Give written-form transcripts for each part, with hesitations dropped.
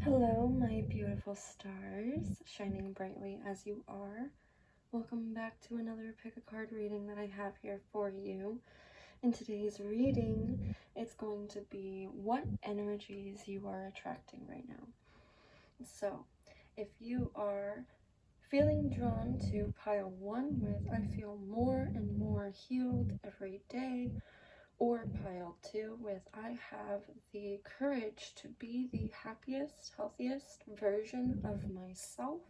Hello, my beautiful stars, shining brightly as you are. Welcome back to another pick a card reading that I have here for you. In today's reading, it's going to be what energies you are attracting right now. So, if you are feeling drawn to pile 1 with I feel more and more healed every day, or pile 2 with I have the courage to be the happiest, healthiest version of myself.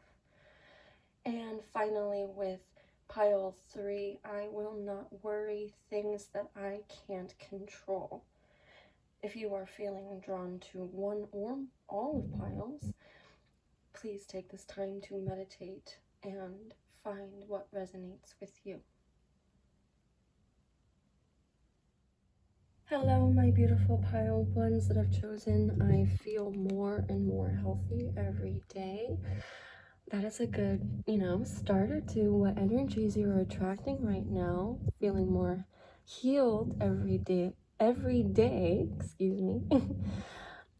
And finally with pile 3, I will not worry things that I can't control. If you are feeling drawn to one or all of piles, please take this time to meditate and find what resonates with you. Hello, my beautiful pile ones that have chosen I feel more and more healthy every day. That is a good, starter to what energies you're attracting right now. Feeling more healed every day, excuse me.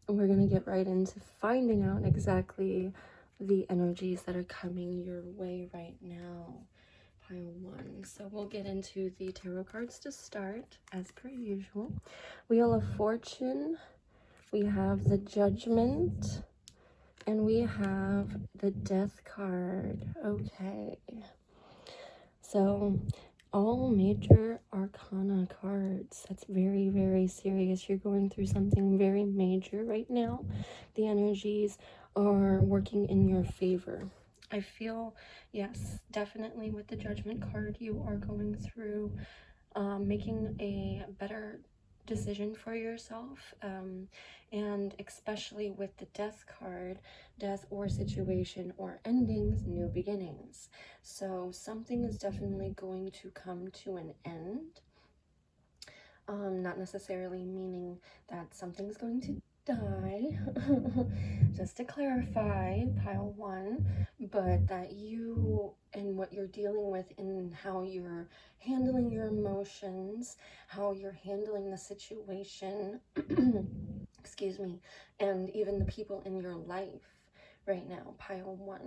We're going to get right into finding out exactly the energies that are coming your way right now. Pile 1. So we'll get into the tarot cards to start, as per usual. Wheel of Fortune, we have the Judgment, and we have the Death card. Okay. So all major arcana cards. That's very, very serious. You're going through something very major right now. The energies are working in your favor. I feel, yes, definitely with the Judgment card, you are going through making a better decision for yourself, and especially with the Death card, death or situation or endings, new beginnings. So something is definitely going to come to an end. Not necessarily meaning that something's going to die, just to clarify, pile 1, but that you and what you're dealing with and how you're handling your emotions, how you're handling the situation, excuse me, and even the people in your life right now, pile 1.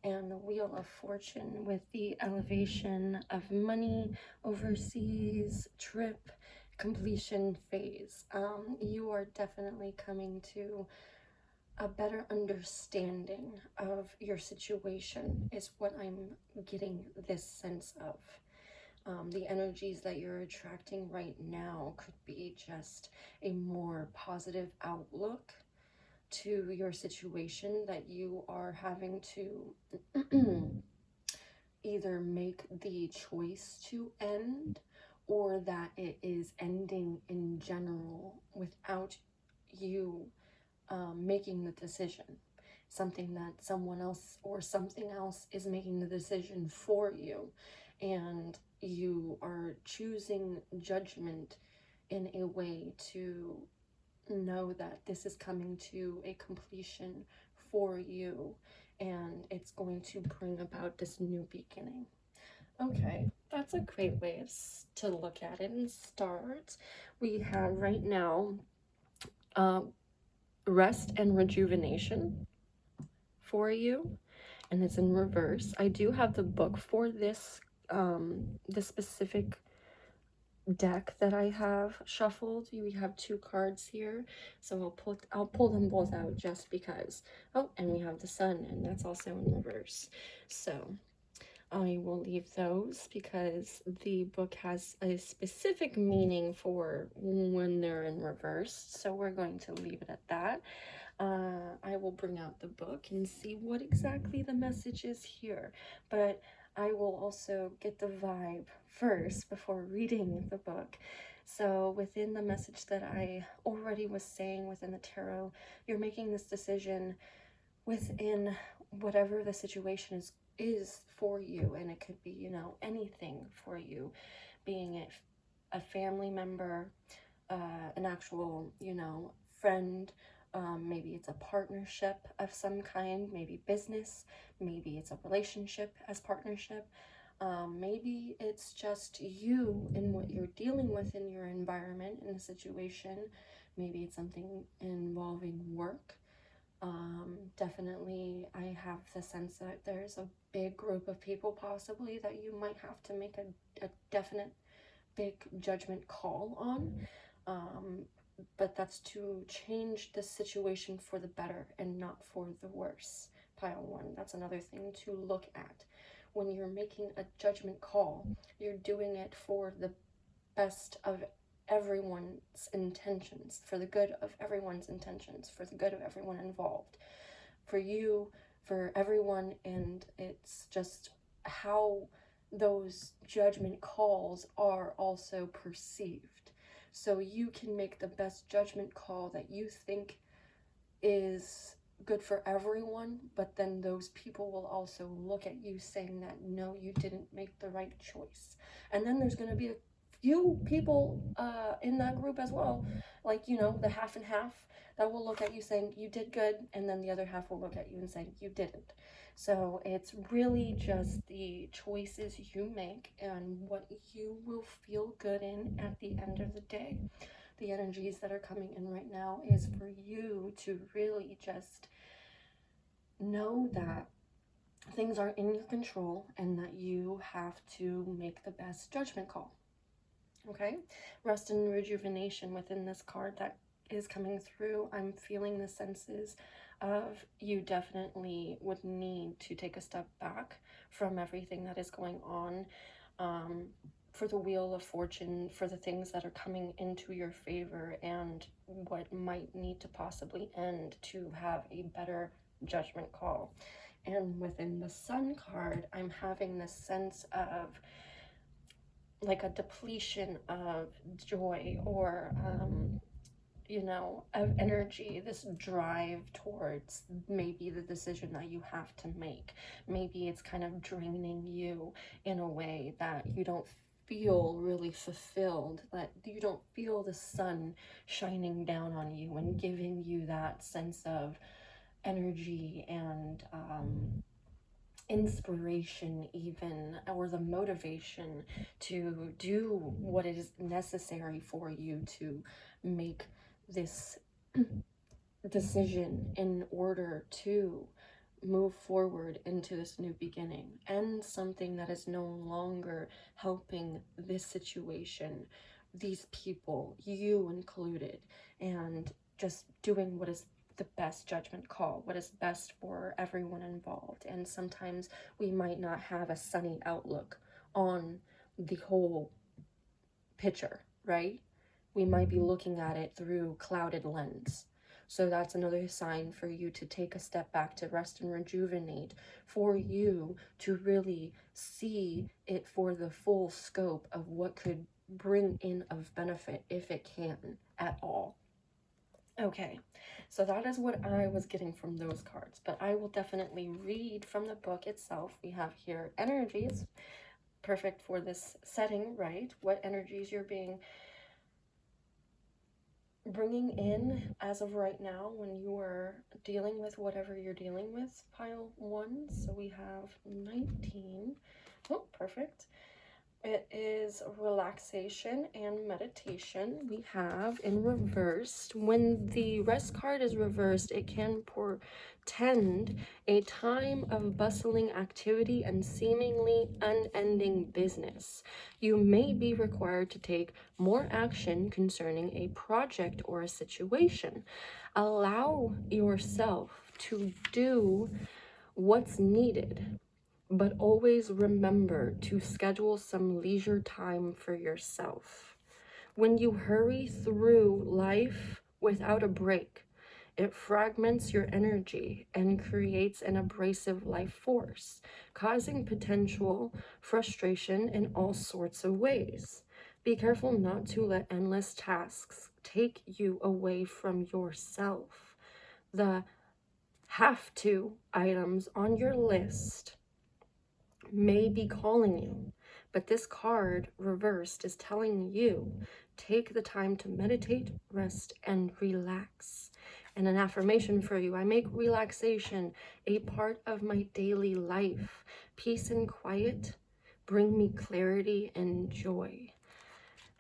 And the Wheel of Fortune with the elevation of money, overseas, trip, completion phase. You are definitely coming to a better understanding of your situation is what I'm getting this sense of. The energies that you're attracting right now could be just a more positive outlook to your situation that you are having to either make the choice to end, or that it is ending in general without you making the decision. Something that someone else or something else is making the decision for you, and you are choosing judgment in a way to know that this is coming to a completion for you, and it's going to bring about this new beginning. Okay, that's a great way to look at it and start. We have right now rest and rejuvenation for you, and it's in reverse. I do have the book for this this specific deck that I have shuffled. We have 2 cards here, so I'll pull them both out just because. Oh, and we have the Sun, and that's also in reverse. So I will leave those because the book has a specific meaning for when they're in reverse, so we're going to leave it at that. I will bring out the book and see what exactly the message is here, but I will also get the vibe first before reading the book. So within the message that I already was saying within the tarot, you're making this decision within whatever the situation is for you, and it could be, anything for you, being it a family member, an actual, friend, maybe it's a partnership of some kind, maybe business, maybe it's a relationship as partnership, maybe it's just you and what you're dealing with in your environment, in a situation, maybe it's something involving work, definitely, I have the sense that there's a big group of people possibly that you might have to make a definite big judgment call on. But that's to change the situation for the better and not for the worse. Pile 1, that's another thing to look at. When you're making a judgment call, you're doing it for the best of everyone's intentions, for the good of everyone's intentions, for the good of everyone involved, for you, for everyone. And it's just how those judgment calls are also perceived. So you can make the best judgment call that you think is good for everyone, but then those people will also look at you saying that, no, you didn't make the right choice. And then there's going to be a few people in that group as well, like, you know, the half and half, that will look at you saying you did good, and then the other half will look at you and say you didn't. So it's really just the choices you make and what you will feel good in at the end of the day. The energies that are coming in right now is for you to really just know that things are in your control and that you have to make the best judgment call. Okay? Rest and rejuvenation within this card that is coming through. I'm feeling the senses of you definitely would need to take a step back from everything that is going on, for the wheel of fortune, for the things that are coming into your favor and what might need to possibly end to have a better judgment call. And within the Sun card, I'm having this sense of like a depletion of joy, or you know, of energy, this drive towards maybe the decision that you have to make. Maybe it's kind of draining you in a way that you don't feel really fulfilled, that you don't feel the sun shining down on you and giving you that sense of energy and inspiration even, or the motivation to do what is necessary for you to make this decision in order to move forward into this new beginning and something that is no longer helping this situation, these people, you included, and just doing what is the best judgment call, what is best for everyone involved. And sometimes we might not have a sunny outlook on the whole picture, right? We might be looking at it through clouded lens. So that's another sign for you to take a step back, to rest and rejuvenate, for you to really see it for the full scope of what could bring in of benefit, if it can at all. Okay, so that is what I was getting from those cards, but I will definitely read from the book itself. We have here energies, perfect for this setting, right? What energies you're bringing in as of right now when you are dealing with whatever you're dealing with. Pile 1, so we have 19. Oh, perfect. It is relaxation and meditation. We have in reversed. When the rest card is reversed, it can portend a time of bustling activity and seemingly unending business. You may be required to take more action concerning a project or a situation. Allow yourself to do what's needed, but always remember to schedule some leisure time for yourself. When you hurry through life without a break, it fragments your energy and creates an abrasive life force, causing potential frustration in all sorts of ways. Be careful not to let endless tasks take you away from yourself. The have to items on your list may be calling you, but this card reversed is telling you take the time to meditate, rest, and relax. And an affirmation for you: I make relaxation a part of my daily life. Peace and quiet bring me clarity and joy.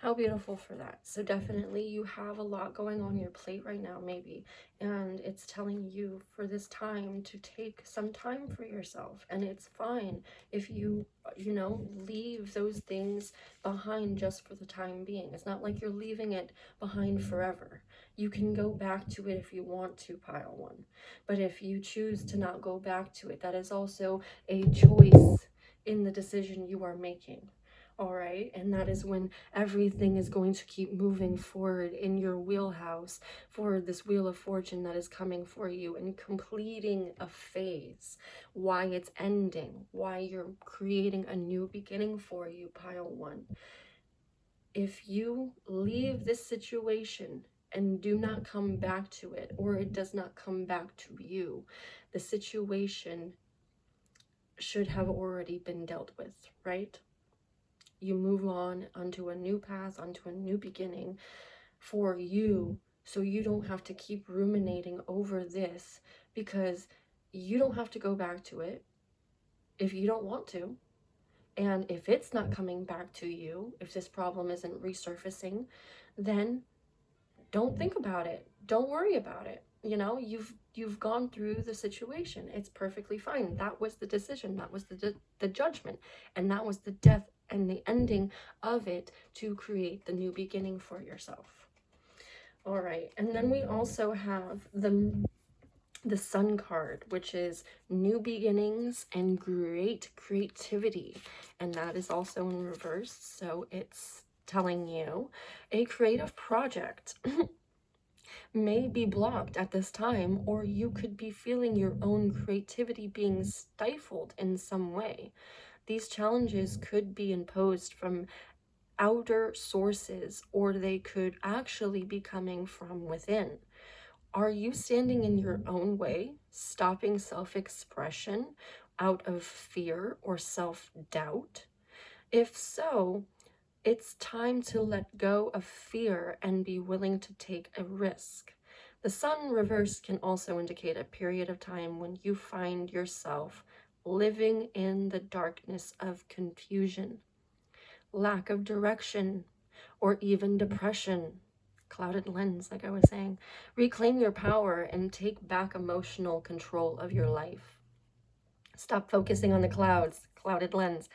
How beautiful for that. So definitely you have a lot going on your plate right now, maybe, and it's telling you for this time to take some time for yourself. And it's fine if you leave those things behind just for the time being. It's not like you're leaving it behind forever. You can go back to it if you want to, pile one. But if you choose to not go back to it, that is also a choice in the decision you are making. All right, and that is when everything is going to keep moving forward in your wheelhouse for this wheel of fortune that is coming for you and completing a phase, why it's ending, why you're creating a new beginning for you, pile one. If you leave this situation and do not come back to it, or it does not come back to you, the situation should have already been dealt with, right? You move on onto a new path, onto a new beginning for you, so you don't have to keep ruminating over this, because you don't have to go back to it if you don't want to. And if it's not coming back to you, if this problem isn't resurfacing, then don't think about it. Don't worry about it. You've gone through the situation. It's perfectly fine. That was the decision. That was the judgment. And that was the death and the ending of it to create the new beginning for yourself. All right. And then we also have the Sun card, which is new beginnings and great creativity. And that is also in reverse. So it's telling you a creative project may be blocked at this time, or you could be feeling your own creativity being stifled in some way. These challenges could be imposed from outer sources, or they could actually be coming from within. Are you standing in your own way, stopping self-expression out of fear or self-doubt? If so, it's time to let go of fear and be willing to take a risk. The Sun reverse can also indicate a period of time when you find yourself living in the darkness of confusion, lack of direction, or even depression. Clouded lens, like I was saying. Reclaim your power and take back emotional control of your life. Stop focusing on the clouds, clouded lens.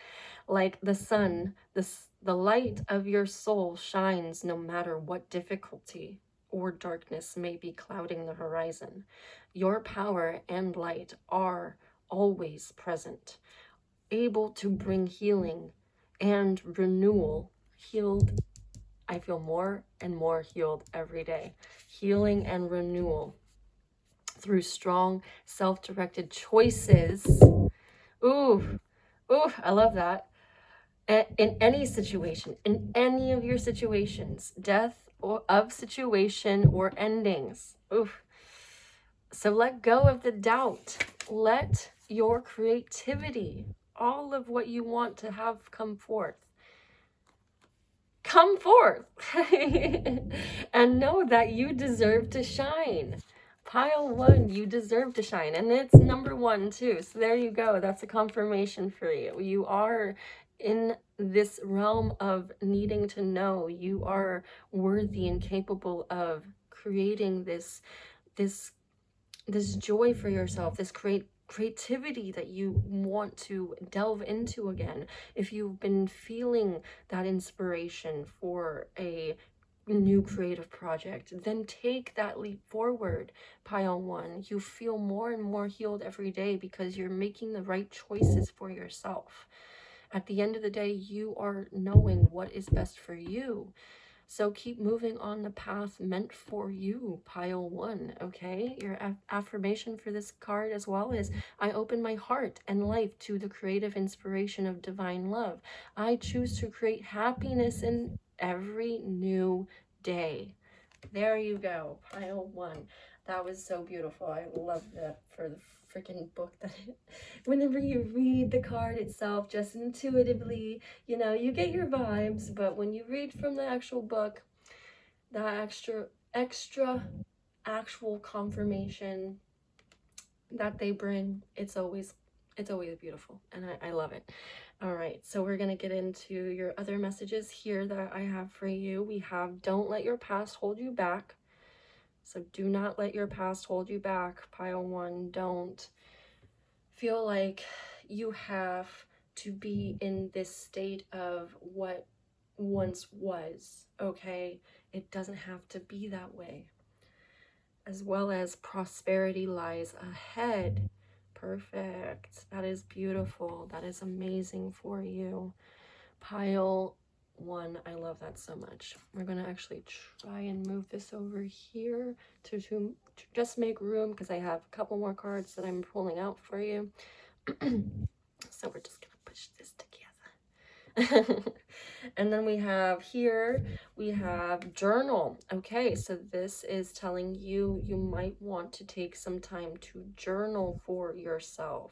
Like the sun, the light of your soul shines no matter what difficulty or darkness may be clouding the horizon. Your power and light are always present, able to bring healing and renewal. I feel more and more healed every day. Healing and renewal through strong, self-directed choices. Ooh, I love that. In any situation, in any of your situations, death or of situation or endings. Oof. So let go of the doubt. Let your creativity, all of what you want to have come forth, and know that you deserve to shine. Pile one, you deserve to shine. And it's number one too. So there you go. That's a confirmation for you. You are in this realm of needing to know you are worthy and capable of creating this joy for yourself, this creativity that you want to delve into again. If you've been feeling that inspiration for a new creative project, then take that leap forward, pile one. You feel more and more healed every day because you're making the right choices for yourself. At the end of the day, you are knowing what is best for you. So keep moving on the path meant for you, pile one, okay? Your affirmation for this card as well is, I open my heart and life to the creative inspiration of divine love. I choose to create happiness in every new day. There you go, pile one. That was so beautiful. I love that for the freaking book that whenever you read the card itself just intuitively, you get your vibes, but when you read from the actual book, that extra actual confirmation that they bring, it's always It's always beautiful, and I love it. All right, so we're going to get into your other messages here that I have for you. We have, don't let your past hold you back. So do not let your past hold you back, pile 1. Don't feel like you have to be in this state of what once was, okay? It doesn't have to be that way. As well as prosperity lies ahead. Perfect. That is beautiful. That is amazing for you. Pile 1, I love that so much. We're going to actually try and move this over here to just make room, because I have a couple more cards that I'm pulling out for you. So we're just going to push this together. And then we have here, we have journal. Okay, so this is telling you might want to take some time to journal for yourself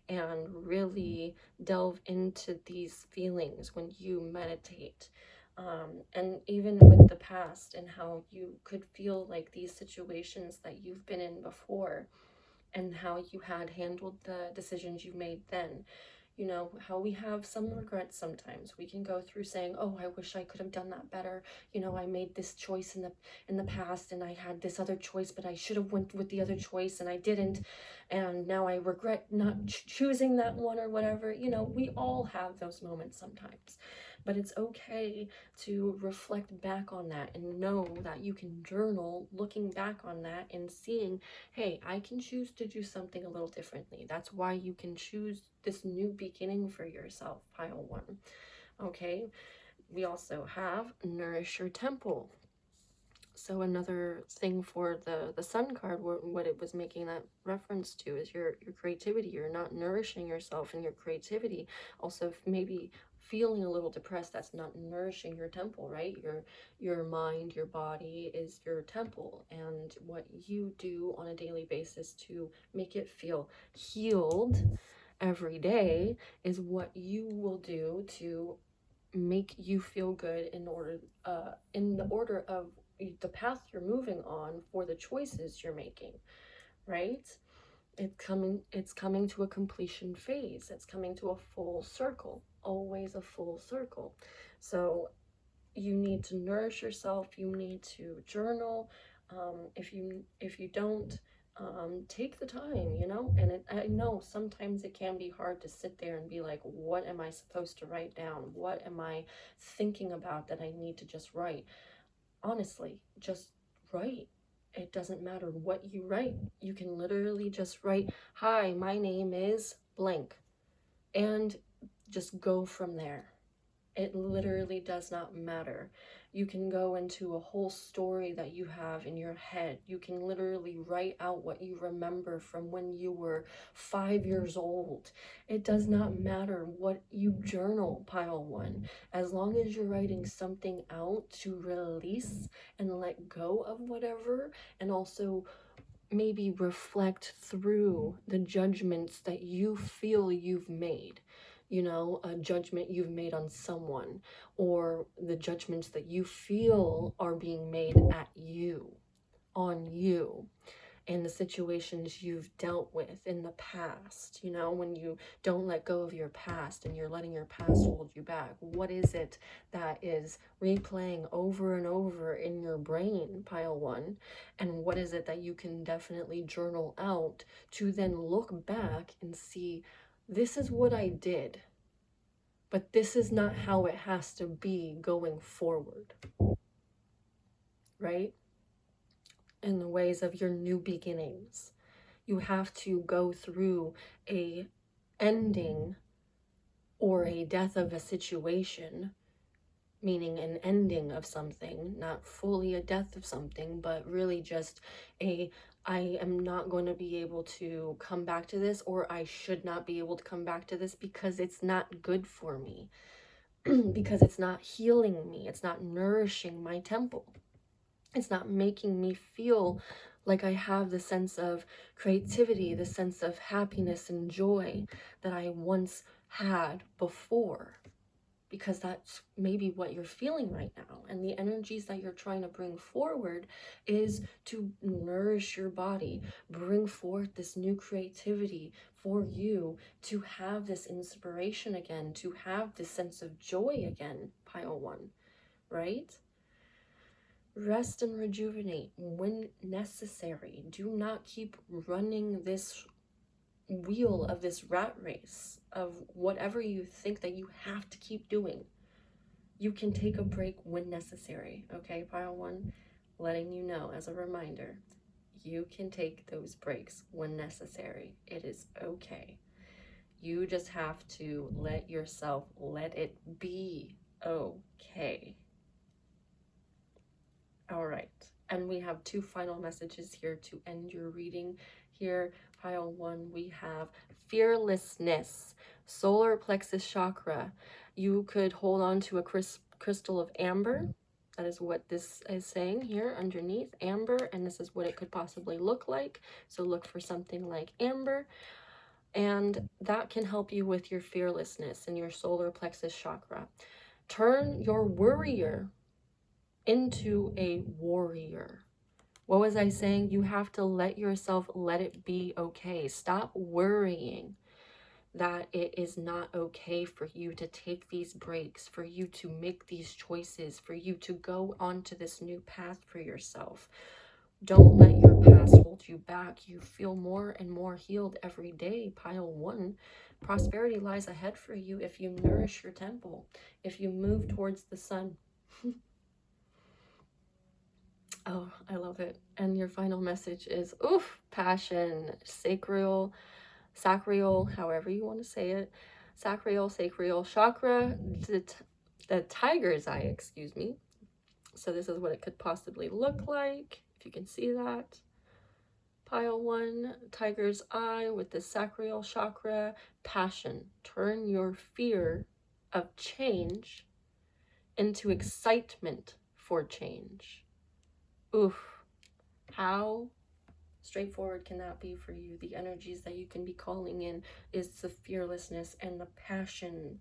and really delve into these feelings when you meditate. And even with the past and how you could feel like these situations that you've been in before and how you had handled the decisions you made then. You know, how we have some regrets sometimes. We can go through saying, oh, I wish I could have done that better. You know, I made this choice in the past and I had this other choice, but I should have went with the other choice and I didn't. And now I regret not choosing that one or whatever. You know, we all have those moments sometimes. But it's okay to reflect back on that and know that you can journal looking back on that and seeing, hey, I can choose to do something a little differently. That's why you can choose this new beginning for yourself, pile 1. Okay, we also have nourish your temple. So another thing for the sun card, what it was making that reference to is your creativity. You're not nourishing yourself in your creativity. Also, maybe feeling a little depressed, that's not nourishing your temple, right? Your mind, your body is your temple, and what you do on a daily basis to make it feel healed every day is what you will do to make you feel good in the order of the path you're moving on for the choices you're making, right? It's coming to a completion phase. It's coming to a full circle, always a full circle. So you need to nourish yourself. You need to journal. If you don't, take the time, you know. And I know sometimes it can be hard to sit there and be like, what am I supposed to write down? What am I thinking about that I need to just write? Honestly, just write. It doesn't matter what you write. You can literally just write, hi, my name is blank, and just go from there. It literally does not matter. You can go into a whole story that you have in your head. You can literally write out what you remember from when you were 5 years old. It does not matter what you journal, pile 1. As long as you're writing something out to release and let go of whatever, and also maybe reflect through the judgments that you feel you've made. You know, a judgment you've made on someone, or the judgments that you feel are being made at you, on you, and the situations you've dealt with in the past. You know, when you don't let go of your past and you're letting your past hold you back, what is it that is replaying over and over in your brain, pile 1? And what is it that you can definitely journal out to then look back and see, this is what I did, but this is not how it has to be going forward, right? In the ways of your new beginnings, you have to go through a ending or a death of a situation, meaning an ending of something, not fully a death of something, but really just I am not going to be able to come back to this, or I should not be able to come back to this because it's not good for me, because it's not healing me, it's not nourishing my temple, it's not making me feel like I have the sense of creativity, the sense of happiness and joy that I once had before. because that's maybe what you're feeling right now. And the energies that you're trying to bring forward is to nourish your body, bring forth this new creativity for you, to have this inspiration again, to have this sense of joy again, pile 1, right? Rest and rejuvenate when necessary. Do not keep running this wheel of this rat race of whatever you think that you have to keep doing. You can take a break when necessary, okay, pile 1? Letting you know as a reminder, you can take those breaks when necessary. It is okay. You just have to let yourself let it be okay. All right, and we have 2 final messages here to end your reading. Here, pile 1, we have fearlessness, solar plexus chakra. You could hold on to a crystal of amber. That is what this is saying here underneath, amber, and this is what it could possibly look like. So look for something like amber, and that can help you with your fearlessness and your solar plexus chakra. Turn your worrier into a warrior. What was I saying? You have to let yourself let it be okay. Stop worrying that it is not okay for you to take these breaks, for you to make these choices, for you to go onto this new path for yourself. Don't let your past hold you back. You feel more and more healed every day, pile 1. Prosperity lies ahead for you if you nourish your temple, if you move towards the sun. Oh, I love it. And your final message is, oof, passion, sacral, however you want to say it, sacral chakra, the tiger's eye, excuse me. So this is what it could possibly look like, if you can see that. Pile 1, tiger's eye with the sacral chakra, passion. Turn your fear of change into excitement for change. Oof, how straightforward can that be for you? The energies that you can be calling in is the fearlessness and the passion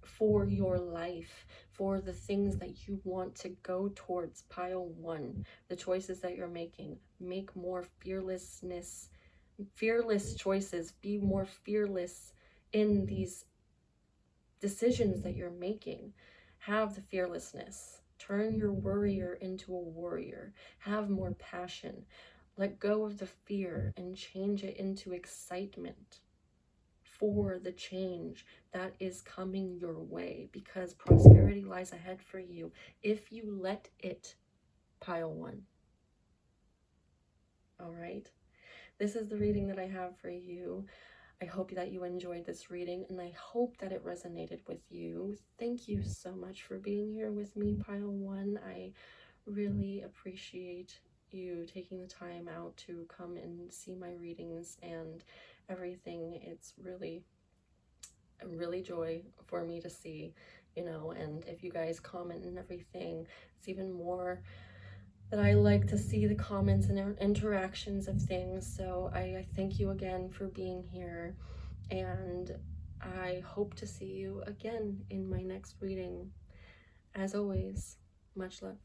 for your life, for the things that you want to go towards, pile 1. The choices that you're making, make more fearless choices. Be more fearless in these decisions that you're making. Have the fearlessness. Turn your worrier into a warrior. Have more passion. Let go of the fear and change it into excitement for the change that is coming your way, because prosperity lies ahead for you if you let it, pile 1. All right. This is the reading that I have for you. I hope that you enjoyed this reading, and I hope that it resonated with you. Thank you so much for being here with me, pile 1. I really appreciate you taking the time out to come and see my readings and everything. It's really joy for me to see, and if you guys comment and everything, it's even more that I like to see the comments and interactions of things. So I thank you again for being here, and I hope to see you again in my next reading. As always, much love.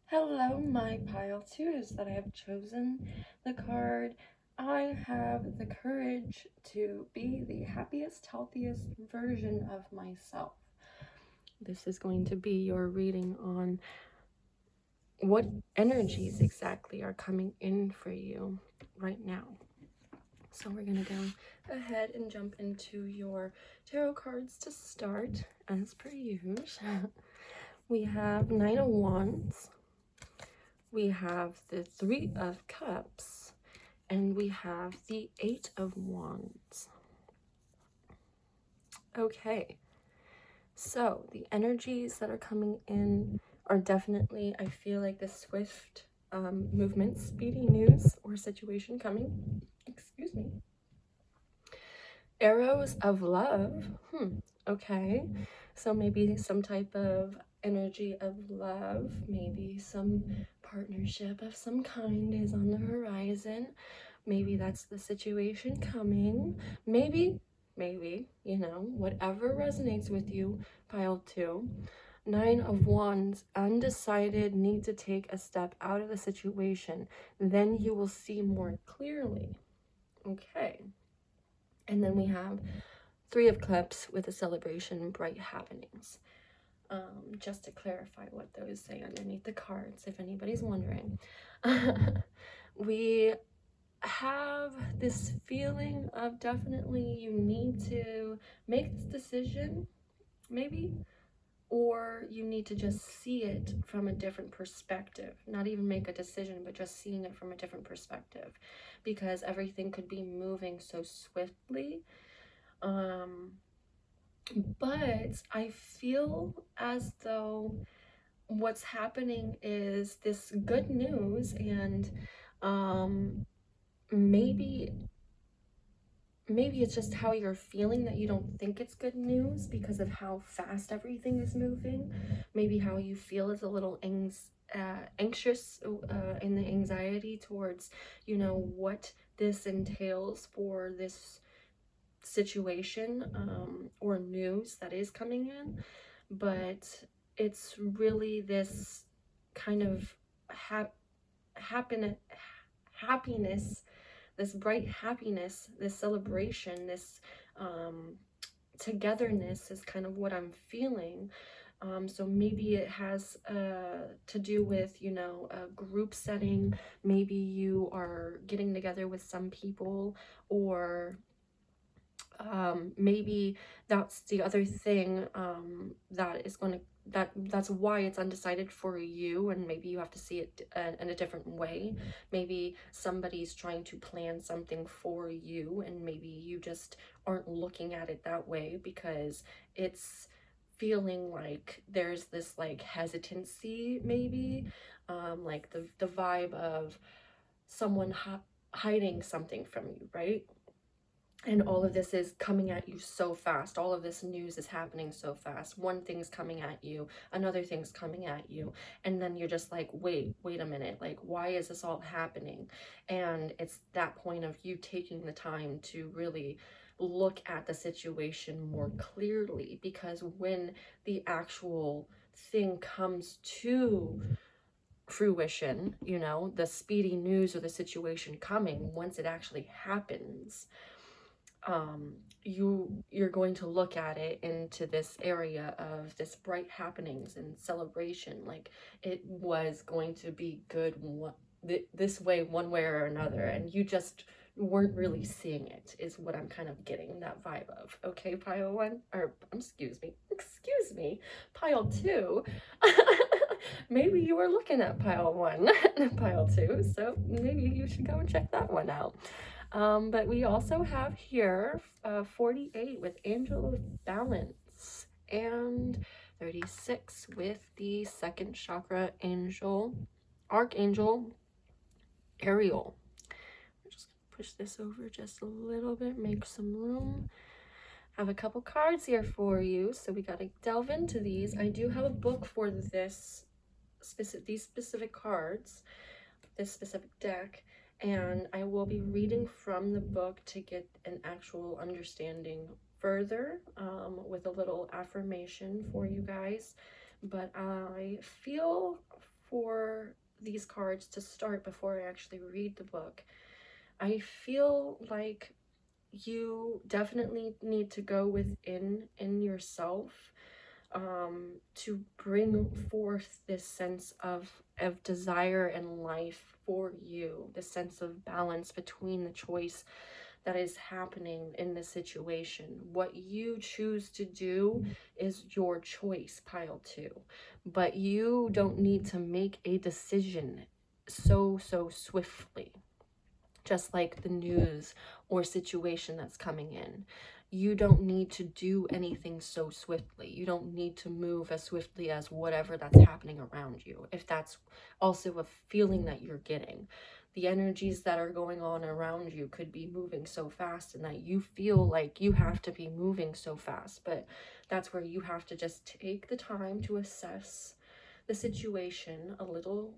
Hello, my pile 2s that I have chosen the card. I have the courage to be the happiest, healthiest version of myself. This is going to be your reading on what energies exactly are coming in for you right now. So we're going to go ahead and jump into your tarot cards to start, as per usual. We have 9 of Wands, we have the 3 of Cups, and we have the 8 of Wands. Okay, so the energies that are coming in are definitely, I feel like, the swift movement, speedy news or situation coming. Excuse me. Arrows of love. Okay, so maybe some type of energy of love, maybe some partnership of some kind is on the horizon. Maybe that's the situation coming. Maybe maybe, you know, whatever resonates with you, pile 2. 9 of Wands, undecided, need to take a step out of the situation. Then you will see more clearly. Okay. And then we have 3 of Cups with a celebration, bright happenings. Just to clarify what those say underneath the cards, if anybody's wondering. We have this feeling of definitely you need to make this decision, maybe, or you need to just see it from a different perspective. Not even make a decision, but just seeing it from a different perspective, because everything could be moving so swiftly. But I feel as though what's happening is this good news, and maybe it's just how you're feeling that you don't think it's good news because of how fast everything is moving. Maybe how you feel is a little anxious in the anxiety towards, you know, what this entails for this situation or news that is coming in. But it's really this kind of happiness, this bright happiness, this celebration, this togetherness is kind of what I'm feeling. So maybe it has to do with, you know, a group setting. Maybe you are getting together with some people, or maybe that's the other thing that is going to that's why it's undecided for you, and maybe you have to see it in a different way. Maybe somebody's trying to plan something for you, and maybe you just aren't looking at it that way because it's feeling like there's this like hesitancy, maybe like the vibe of someone hiding something from you, right? And all of this is coming at you so fast. All of this news is happening so fast. One thing's coming at you, another thing's coming at you, and then you're just like, wait a minute, like, why is this all happening? And it's that point of you taking the time to really look at the situation more clearly, because when the actual thing comes to fruition, you know, the speedy news or the situation coming, once it actually happens, you're going to look at it into this area of this bright happenings and celebration, like it was going to be good this way, one way or another, and you just weren't really seeing it, is what I'm kind of getting that vibe of. Okay, pile 1, or excuse me, pile 2. Maybe you were looking at pile 1 and pile 2, so maybe you should go and check that one out. But we also have here 48 with Angel of Balance, and 36 with the second chakra Archangel Ariel. I'm just gonna push this over just a little bit, make some room. I have a couple cards here for you, so we gotta delve into these. I do have a book for these specific cards, this specific deck, and I will be reading from the book to get an actual understanding further, with a little affirmation for you guys. But I feel for these cards to start, before I actually read the book, I feel like you definitely need to go within yourself to bring forth this sense of desire in life for you, the sense of balance between the choice that is happening in the situation. What you choose to do is your choice, pile 2, but you don't need to make a decision so swiftly, just like the news or situation that's coming in. You don't need to do anything so swiftly. You don't need to move as swiftly as whatever that's happening around you, if that's also a feeling that you're getting. The energies that are going on around you could be moving so fast, and that you feel like you have to be moving so fast. But that's where you have to just take the time to assess the situation a little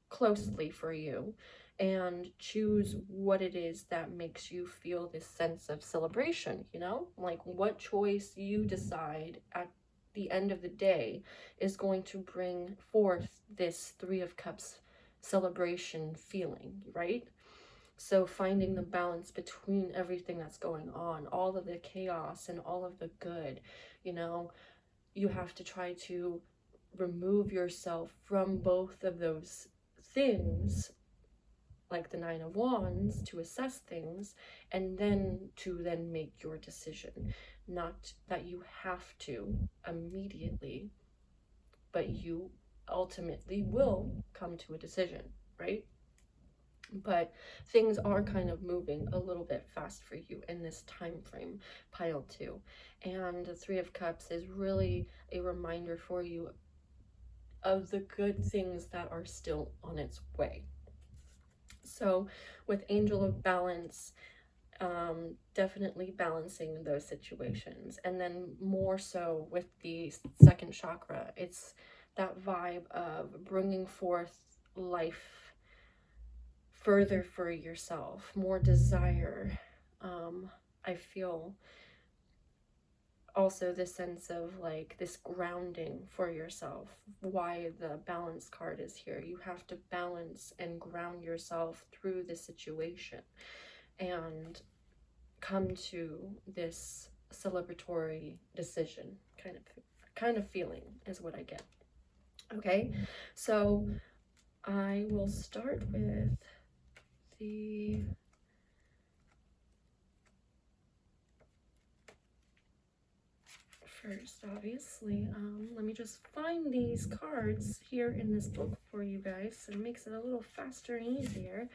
closely for you, and choose what it is that makes you feel this sense of celebration, you know? Like what choice you decide at the end of the day is going to bring forth this Three of Cups celebration feeling, right? So finding the balance between everything that's going on, all of the chaos and all of the good, you know, you have to try to remove yourself from both of those things, like the Nine of Wands, to assess things and then to make your decision. Not that you have to immediately, but you ultimately will come to a decision, right? But things are kind of moving a little bit fast for you in this time frame, pile 2. And the Three of Cups is really a reminder for you of the good things that are still on its way. So with Angel of Balance, definitely balancing those situations. And then more so with the second chakra, it's that vibe of bringing forth life further for yourself, more desire. I feel also this sense of like this grounding for yourself. Why the balance card is here. You have to balance and ground yourself through the situation and come to this celebratory decision kind of feeling is what I get. Okay, so I will start with the first, obviously. Let me just find these cards here in this book for you guys, so it makes it a little faster and easier.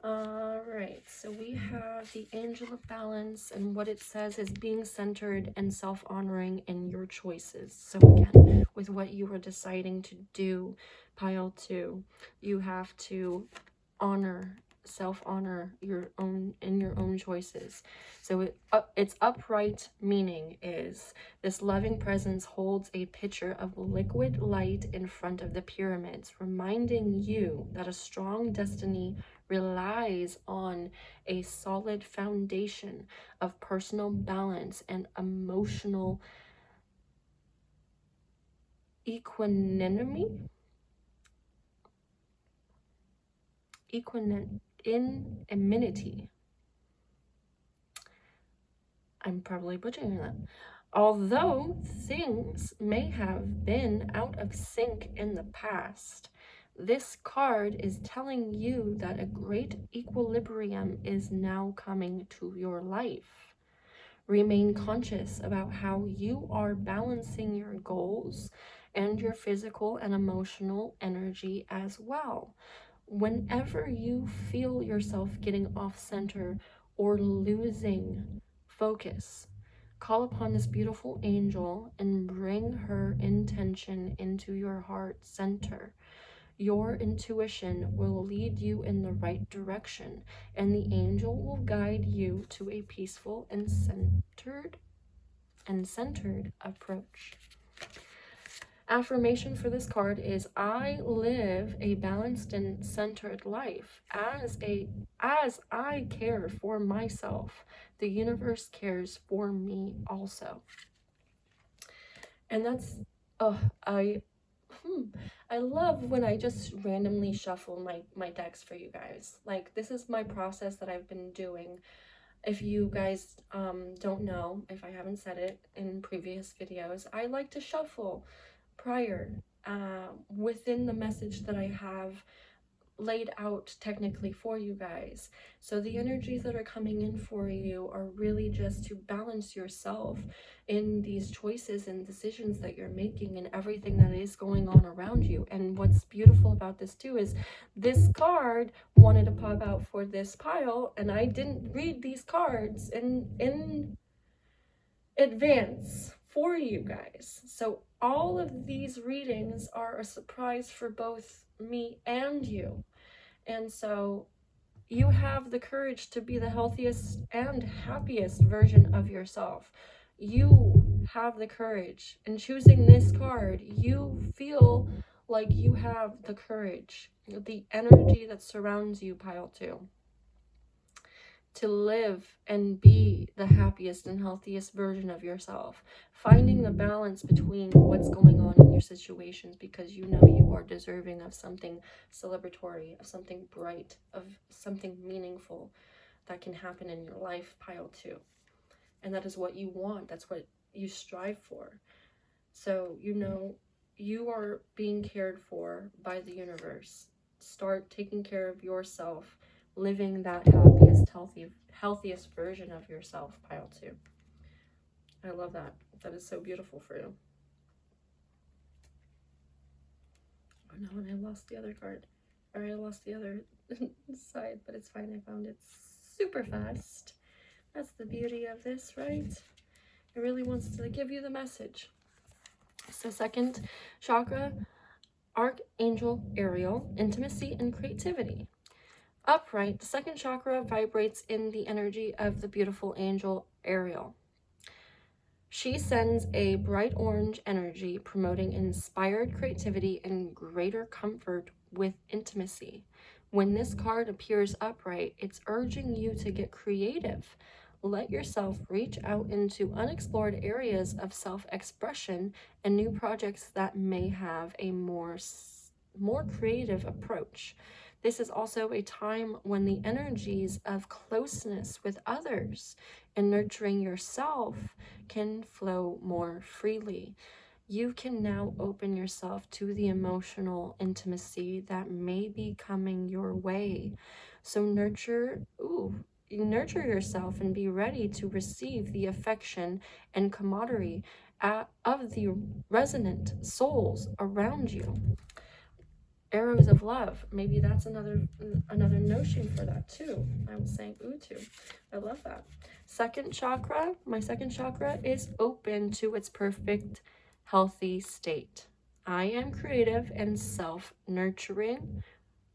Alright, so we have the Angel of Balance, and what it says is being centered and self-honoring in your choices. So again, with what you are deciding to do, pile 2, you have to self-honor your own choices. So its upright meaning is this loving presence holds a pitcher of liquid light in front of the pyramids, reminding you that a strong destiny relies on a solid foundation of personal balance and emotional equanimity. I'm probably butchering that. Although things may have been out of sync in the past, this card is telling you that a great equilibrium is now coming to your life. Remain conscious about how you are balancing your goals and your physical and emotional energy as well. Whenever you feel yourself getting off center or losing focus, call upon this beautiful angel and bring her intention into your heart center. Your intuition will lead you in the right direction, and the angel will guide you to a peaceful and centered approach. Affirmation for this card is, I live a balanced and centered life. As I care for myself, the universe cares for me also. And that's, I love when I just randomly shuffle my decks for you guys. Like, this is my process that I've been doing. If you guys don't know, if I haven't said it in previous videos, I like to shuffle prior within the message that I have laid out technically for you guys. So the energies that are coming in for you are really just to balance yourself in these choices and decisions that you're making and everything that is going on around you. And what's beautiful about this too is this card wanted to pop out for this pile, and I didn't read these cards in advance for you guys. So all of these readings are a surprise for both me and you. And so you have the courage to be the healthiest and happiest version of yourself. You have the courage. In choosing this card, you feel Like, you have the courage, the energy that surrounds you, pile 2, to live and be the happiest and healthiest version of yourself. Finding the balance between what's going on in your situations, because you know you are deserving of something celebratory, of something bright, of something meaningful that can happen in your life, pile 2. And that is what you want. That's what you strive for. So, you know, you are being cared for by the universe. Start taking care of yourself, living that healthiest version of yourself, pile 2. I love that. That is so beautiful for you. Oh no, and I lost the other card. Or I lost the other side, but it's fine. I found it super fast. That's the beauty of this, right? It really wants to give you the message. So, second chakra, Archangel Ariel, intimacy and creativity. Upright, the second chakra vibrates in the energy of the beautiful angel Ariel. She sends a bright orange energy promoting inspired creativity and greater comfort with intimacy. When this card appears upright, it's urging you to get creative. Let yourself reach out into unexplored areas of self-expression and new projects that may have a more creative approach. This is also a time when the energies of closeness with others and nurturing yourself can flow more freely. You can now open yourself to the emotional intimacy that may be coming your way. So nurture yourself and be ready to receive the affection and camaraderie of the resonant souls around you. Arrows of love, maybe that's another notion for that too. I was saying ooh too. I love that. Second chakra, my second chakra is open to its perfect healthy state. I am creative and self-nurturing,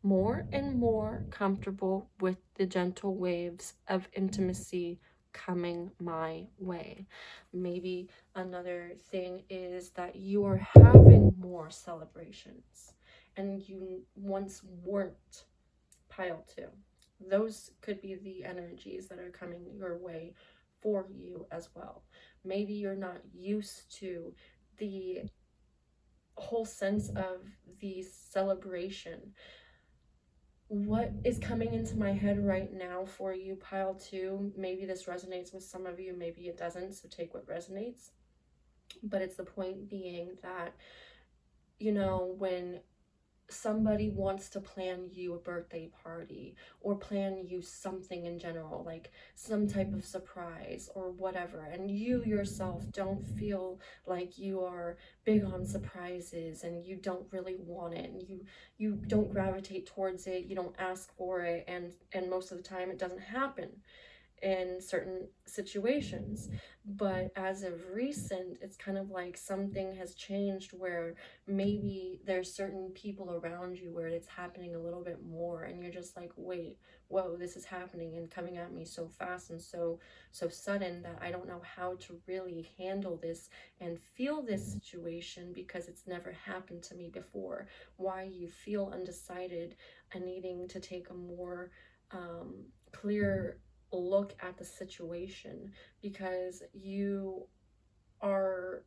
more and more comfortable with the gentle waves of intimacy coming my way. Maybe another thing is that you are having more celebrations and you once weren't, pile 2. Those could be the energies that are coming your way for you as well. Maybe you're not used to the whole sense of the celebration. What is coming into my head right now for you, pile 2? Maybe this resonates with some of you, maybe it doesn't, so take what resonates. But it's the point being that, you know, when somebody wants to plan you a birthday party or plan you something in general, like some type of surprise or whatever, and you yourself don't feel like you are big on surprises and you don't really want it, and you don't gravitate towards it, you don't ask for it, and most of the time it doesn't happen in certain situations. But as of recent, it's kind of like something has changed where maybe there's certain people around you where it's happening a little bit more, and you're just like, wait, whoa, this is happening and coming at me so fast and so sudden that I don't know how to really handle this and feel this situation, because it's never happened to me before. Why you feel undecided and needing to take a more clear look at the situation, because you are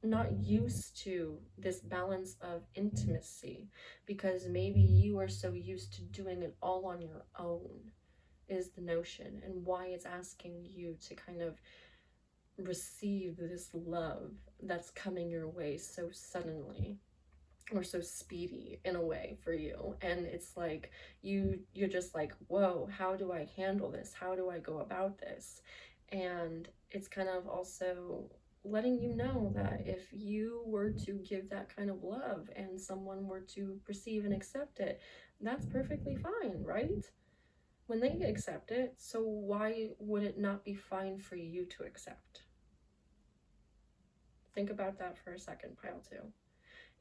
not used to this balance of intimacy, because maybe you are so used to doing it all on your own, is the notion, and why it's asking you to kind of receive this love that's coming your way so suddenly or so speedy in a way for you. And it's like you're just like, whoa, how do I handle this? How do I go about this? And it's kind of also letting you know that if you were to give that kind of love and someone were to perceive and accept it, that's perfectly fine, right? When they accept it, so why would it not be fine for you to accept? Think about that for a second, pile 2.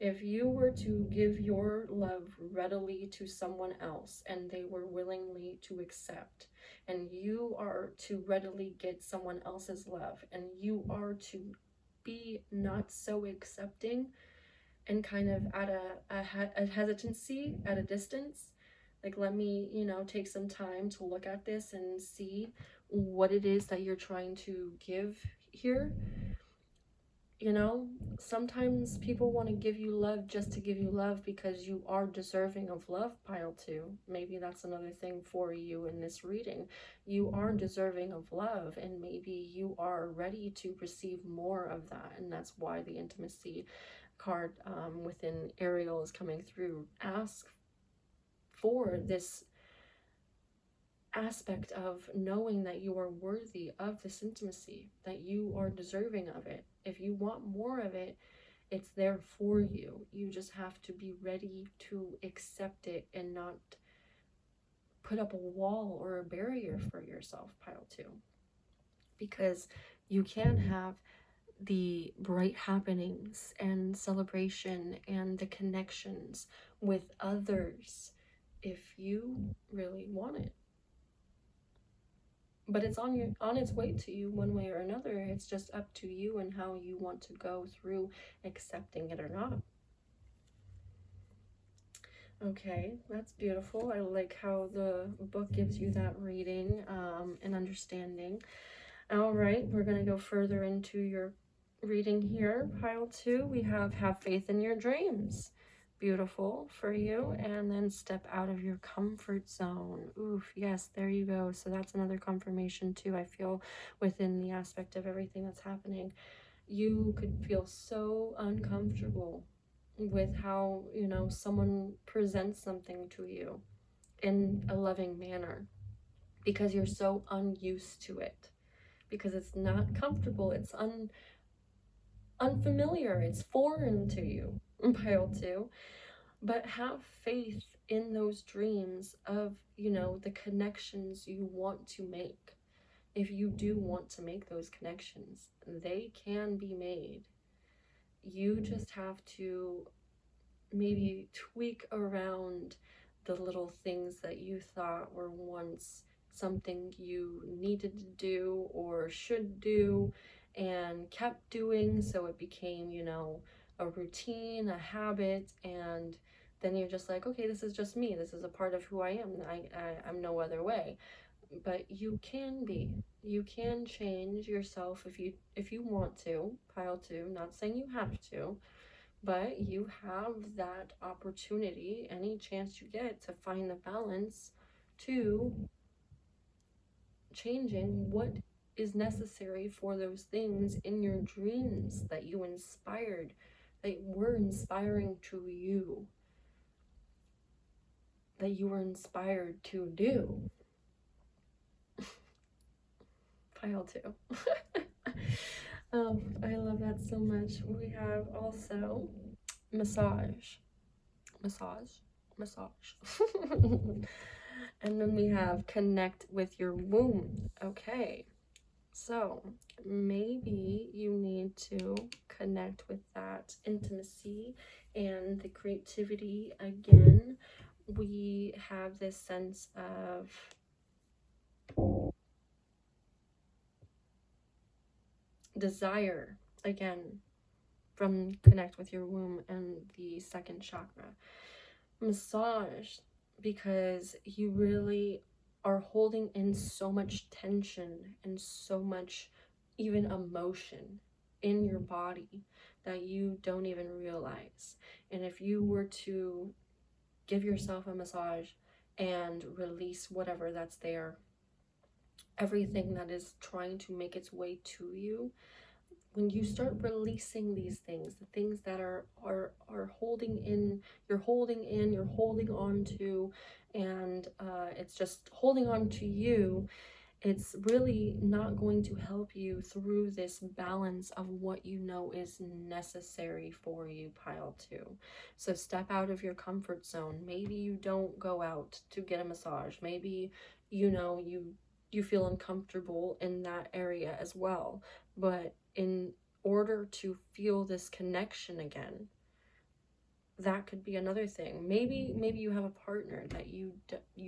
If you were to give your love readily to someone else and they were willingly to accept, and you are to readily get someone else's love and you are to be not so accepting and kind of at a hesitancy, at a distance. Like, let me, you know, take some time to look at this and see what it is that you're trying to give here. You know, sometimes people want to give you love just to give you love because you are deserving of love, pile 2. Maybe that's another thing for you in this reading. You are deserving of love, and maybe you are ready to receive more of that. And that's why the intimacy card within Ariel is coming through. Ask for this aspect of knowing that you are worthy of this intimacy, that you are deserving of it. If you want more of it, it's there for you. You just have to be ready to accept it and not put up a wall or a barrier for yourself, pile 2. Because you can have the bright happenings and celebration and the connections with others if you really want it. But it's on its way to you one way or another. It's just up to you and how you want to go through accepting it or not. Okay, that's beautiful. I like how the book gives you that reading and understanding. All right, we're going to go further into your reading here. Pile 2, we have faith in your dreams. Beautiful for you. And then step out of your comfort zone. Oof, yes, there you go. So that's another confirmation too, I feel, within the aspect of everything that's happening. You could feel so uncomfortable with how, you know, someone presents something to you in a loving manner because you're so unused to it, because it's not comfortable, it's unfamiliar, it's foreign to you, pile 2. But have faith in those dreams of, you know, the connections you want to make. If you do want to make those connections, they can be made. You just have to maybe tweak around the little things that you thought were once something you needed to do or should do and kept doing, so it became, you know, a routine, a habit, and then you're just like, okay, this is just me, this is a part of who I am, I'm no other way. But you can change yourself if you want to, pile 2. Not saying you have to, but you have that opportunity any chance you get to find the balance to changing what is necessary for those things in your dreams that you inspired, that were inspiring to you, that you were inspired to do. Pile 2. Oh, I love that so much. We have also massage. And then we have connect with your womb. Okay, so maybe you need to connect with that intimacy and the creativity again. We have this sense of desire again from connect with your womb and the second chakra. Massage, because you really are holding in so much tension and so much even emotion in your body that you don't even realize. And if you were to give yourself a massage and release whatever that's there, everything that is trying to make its way to you, when you start releasing these things, the things that are holding in, you're holding on to, and it's just holding on to you, it's really not going to help you through this balance of what you know is necessary for you, pile 2. So step out of your comfort zone. Maybe you don't go out to get a massage. Maybe, you know, you feel uncomfortable in that area as well. But in order to feel this connection again, that could be another thing. Maybe you have a partner that you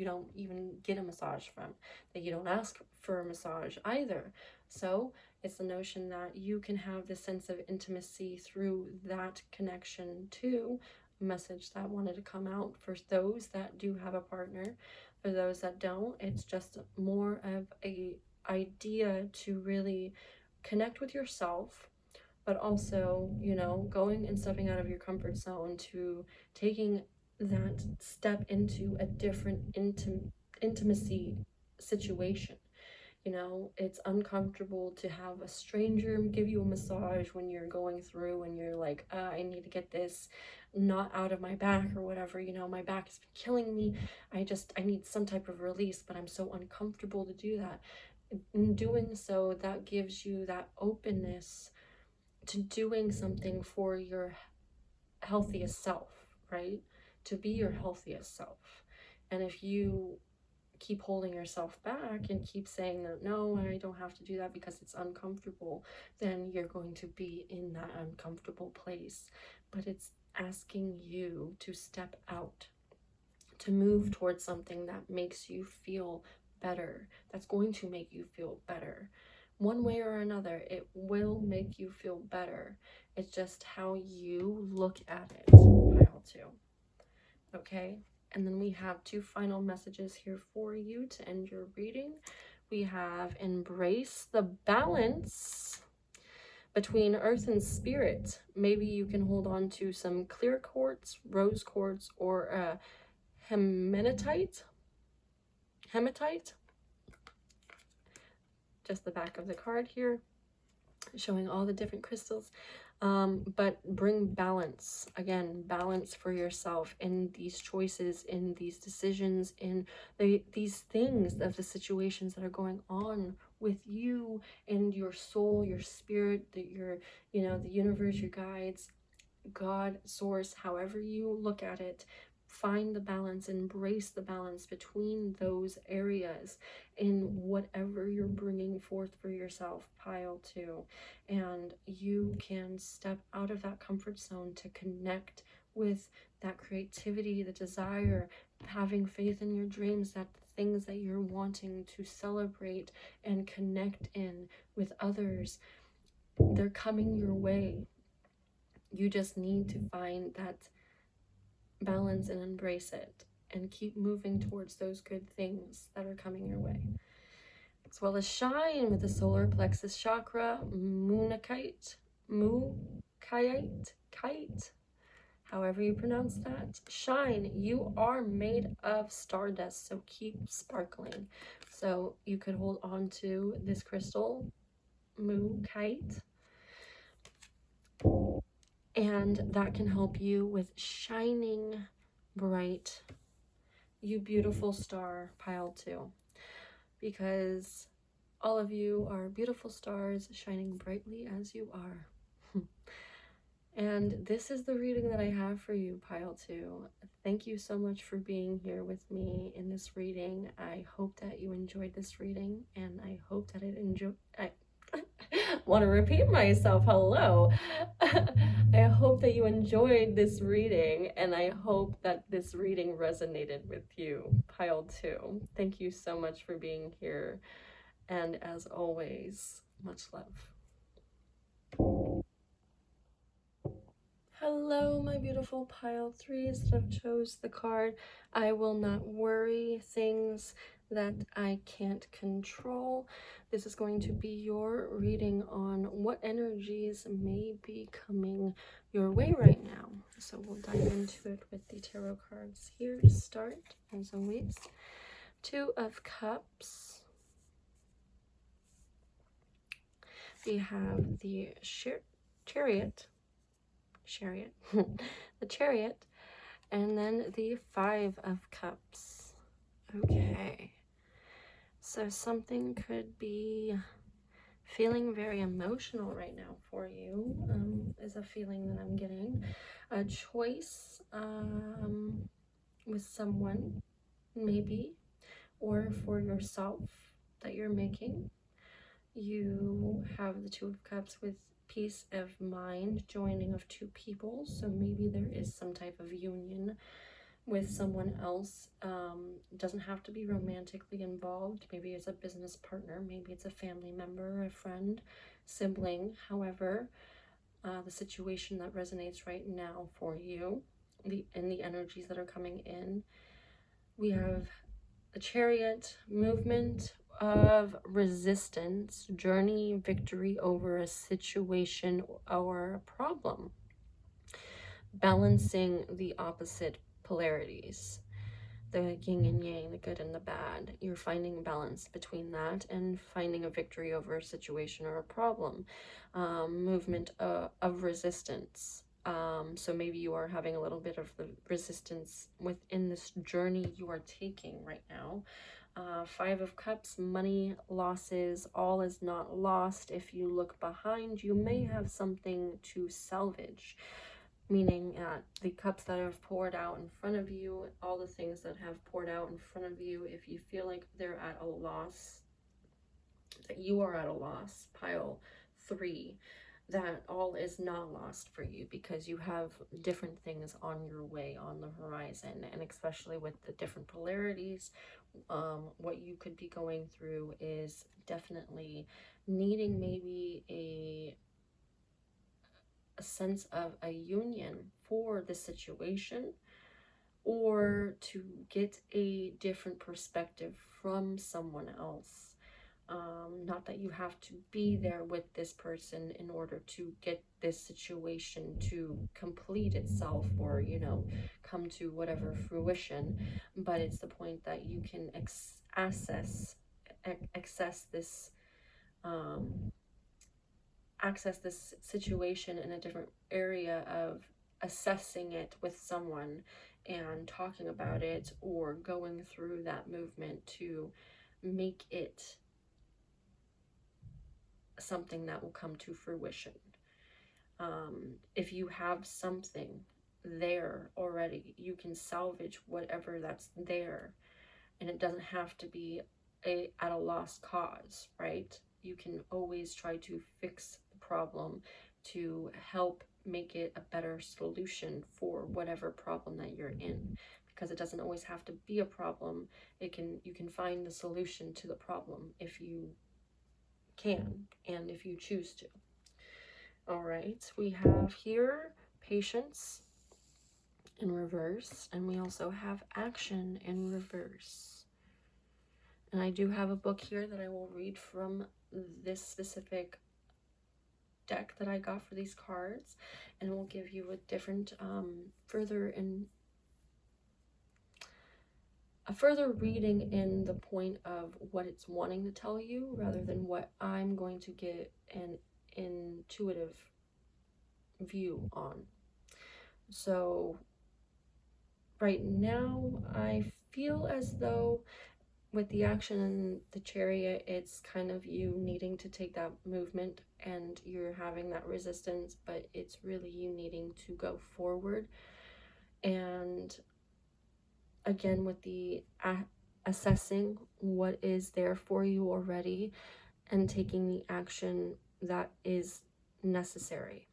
don't even get a massage from, that you don't ask for a massage either. So It's the notion that you can have this sense of intimacy through that connection to a message that wanted to come out for those that do have a partner. For those that don't, it's just more of a idea to really connect with yourself, but also, you know, going and stepping out of your comfort zone to taking that step into a different intimacy situation. You know, it's uncomfortable to have a stranger give you a massage when you're going through and you're like, I need to get this knot out of my back or whatever. You know, my back has been killing me. I need some type of release, but I'm so uncomfortable to do that. In doing so, that gives you that openness to doing something for your healthiest self, right? To be your healthiest self. And if you keep holding yourself back and keep saying that, no, I don't have to do that because it's uncomfortable, then you're going to be in that uncomfortable place. But it's asking you to step out, to move towards something that makes you feel better, that's going to make you feel better. One way or another, it will make you feel better. It's just how you look at it, pile 2. Okay? And then we have 2 final messages here for you to end your reading. We have embrace the balance between earth and spirit. Maybe you can hold on to some clear quartz, rose quartz, or hematite. Just the back of the card here, showing all the different crystals. But bring balance, again, balance for yourself in these choices, in these decisions, in these things of the situations that are going on with you and your soul, your spirit, your, you know, the universe, your guides, God, source, however you look at it. Find the balance, embrace the balance between those areas in whatever you're bringing forth for yourself, pile 2. And you can step out of that comfort zone to connect with that creativity, the desire, having faith in your dreams, that the things that you're wanting to celebrate and connect in with others, they're coming your way. You just need to find that balance and embrace it and keep moving towards those good things that are coming your way. As well as shine with the solar plexus chakra, moonakite, kite, however you pronounce that. Shine, you are made of stardust, so keep sparkling. So you could hold on to this crystal, kite, and that can help you with shining bright, you beautiful star, pile 2, because all of you are beautiful stars shining brightly as you are. And this is the reading that I have for you, pile 2. Thank you so much for being here with me in this reading. I hope that you enjoyed this reading, and I hope that I want to repeat myself. Hello. I hope that you enjoyed this reading, and I hope that this reading resonated with you, pile 2. Thank you so much for being here, and as always, much love. Hello, my beautiful pile 3s that have chose the card I will not worry, things that I can't control. This is going to be your reading on what energies may be coming your way right now. So we'll dive into it with the tarot cards here to start, as always. 2 of Cups. We have the Chariot, the Chariot, and then the 5 of Cups. Okay, so something could be feeling very emotional right now for you, is a feeling that I'm getting. A choice with someone, maybe, or for yourself that you're making. You have the 2 of Cups with peace of mind, joining of 2 people, so maybe there is some type of union with someone else. It doesn't have to be romantically involved. Maybe it's a business partner, maybe it's a family member, a friend, sibling. However, the situation that resonates right now for you, the energies that are coming in, we have the Chariot, movement of resistance, journey, victory over a situation or a problem, balancing the opposite polarities, the yin and yang, the good and the bad. You're finding balance between that and finding a victory over a situation or a problem. Movement of resistance. So maybe you are having a little bit of the resistance within this journey you are taking right now. Five of Cups, money, losses, all is not lost. If you look behind, you may have something to salvage. Meaning the cups that have poured out in front of you, all the things that have poured out in front of you, if you feel like they're at a loss, that you are at a loss, pile 3, that all is not lost for you, because you have different things on your way on the horizon. And especially with the different polarities, what you could be going through is definitely needing maybe a sense of a union for the situation, or to get a different perspective from someone else. Not that you have to be there with this person in order to get this situation to complete itself, or, you know, come to whatever fruition, but it's the point that you can access this access this situation in a different area of assessing it with someone and talking about it, or going through that movement to make it something that will come to fruition. If you have something there already, you can salvage whatever that's there, and it doesn't have to be at a lost cause, right? You can always try to fix the problem to help make it a better solution for whatever problem that you're in, because it doesn't always have to be a problem. You can find the solution to the problem if you can, and if you choose to. All right, we have here patience in reverse, and we also have action in reverse. And I do have a book here that I will read from this specific deck that I got for these cards, and will give you a different further reading in the point of what it's wanting to tell you, rather than what I'm going to get an intuitive view on. So right now I feel as though with the action in the Chariot, it's kind of you needing to take that movement, and you're having that resistance, but it's really you needing to go forward. And again, with the assessing what is there for you already, and taking the action that is necessary.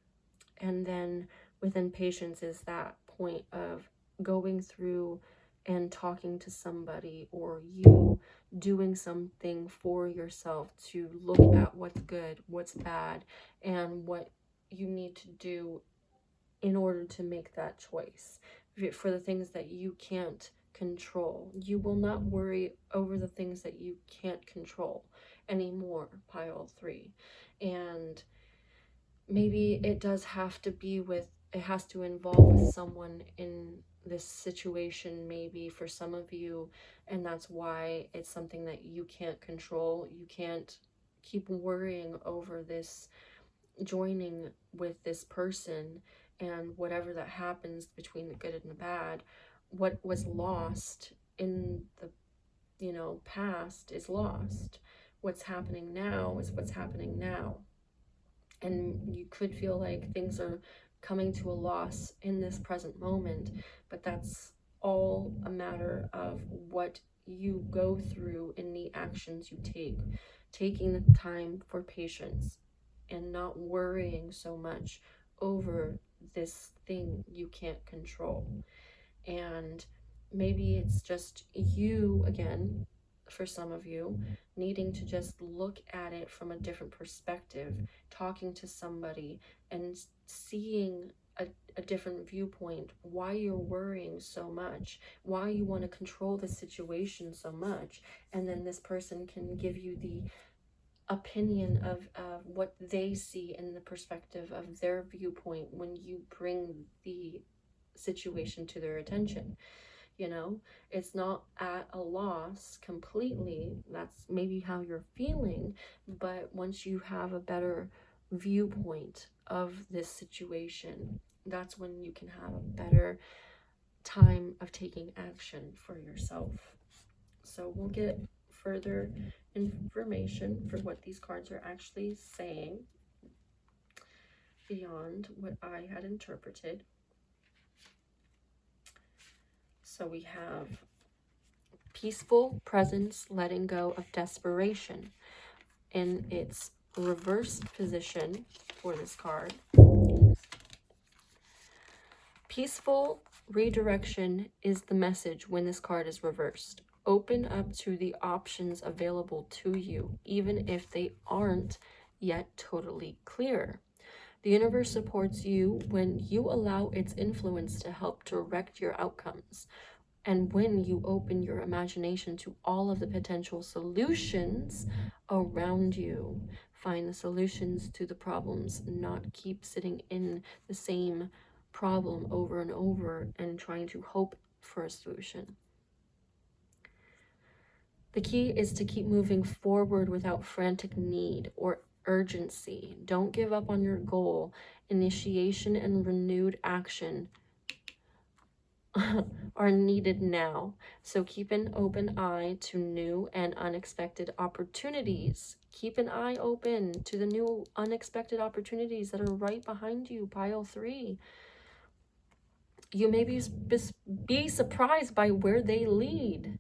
And then within patience is that point of going through and talking to somebody, or you doing something for yourself to look at what's good, what's bad, and what you need to do in order to make that choice for the things that you can't control. You will not worry over the things that you can't control anymore, pile 3. And maybe it does have to be it has to involve with someone in this situation, maybe for some of you, and that's why it's something that you can't control. You can't keep worrying over this joining with this person, and whatever that happens between the good and the bad, what was lost in the past is lost. What's happening now is what's happening now. And you could feel like things are coming to a loss in this present moment, but that's all a matter of what you go through in the actions you take. Taking the time for patience and not worrying so much over this thing you can't control. And maybe it's just you, again, for some of you, needing to just look at it from a different perspective, talking to somebody and seeing a different viewpoint, why you're worrying so much, why you want to control the situation so much. And then this person can give you the opinion of what they see in the perspective of their viewpoint when you bring the situation to their attention. You know, it's not at a loss completely. That's maybe how you're feeling, but once you have a better viewpoint of this situation, that's when you can have a better time of taking action for yourself. So we'll get further information for what these cards are actually saying beyond what I had interpreted. So we have peaceful presence, letting go of desperation in its reverse position for this card. Peaceful redirection is the message when this card is reversed. Open up to the options available to you, even if they aren't yet totally clear. The universe supports you when you allow its influence to help direct your outcomes. And when you open your imagination to all of the potential solutions around you, find the solutions to the problems, not keep sitting in the same problem over and over and trying to hope for a solution. The key is to keep moving forward without frantic need or urgency. Don't give up on your goal. Initiation and renewed action are needed now. So keep an open eye to new and unexpected opportunities. Keep an eye open to the new unexpected opportunities that are right behind you, pile 3. You may be surprised by where they lead.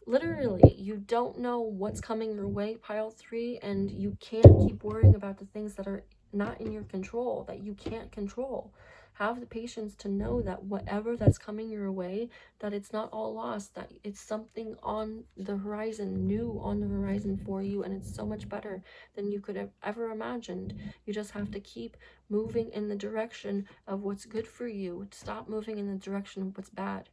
Literally, you don't know what's coming your way, pile 3, and you can't keep worrying about the things that are not in your control, that you can't control. Have the patience to know that whatever that's coming your way, that it's not all lost, that it's something on the horizon, new on the horizon for you, and it's so much better than you could have ever imagined. You just have to keep moving in the direction of what's good for you. Stop moving in the direction of what's bad.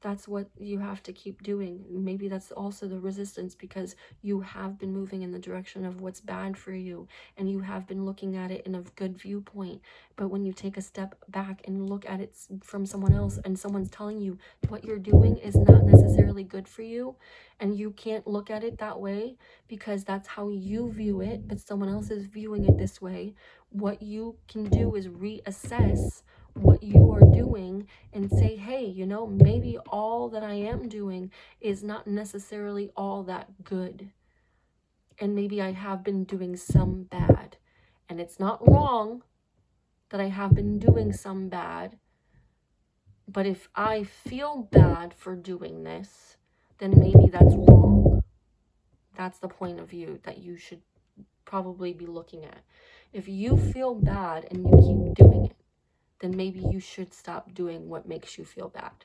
That's what you have to keep doing. Maybe that's also the resistance, because you have been moving in the direction of what's bad for you, and you have been looking at it in a good viewpoint. But when you take a step back and look at it from someone else, and someone's telling you what you're doing is not necessarily good for you, and you can't look at it that way because that's how you view it, but someone else is viewing it this way, what you can do is reassess what you are doing and say, hey, you know, maybe all that I am doing is not necessarily all that good. And maybe I have been doing some bad. And it's not wrong that I have been doing some bad. But if I feel bad for doing this, then maybe that's wrong. That's the point of view that you should probably be looking at. If you feel bad and you keep doing it, then maybe you should stop doing what makes you feel bad.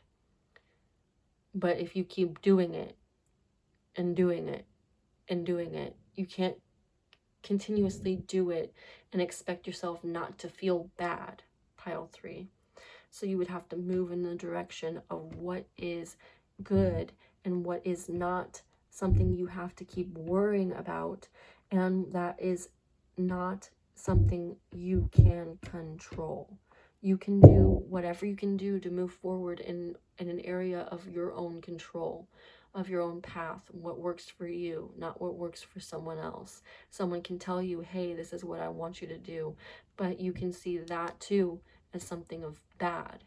But if you keep doing it and doing it and doing it, you can't continuously do it and expect yourself not to feel bad, pile 3. So you would have to move in the direction of what is good and what is not something you have to keep worrying about, and that is not something you can control. You can do whatever you can do to move forward in an area of your own control, of your own path, what works for you, not what works for someone else. Someone can tell you, hey, this is what I want you to do, but you can see that too as something of bad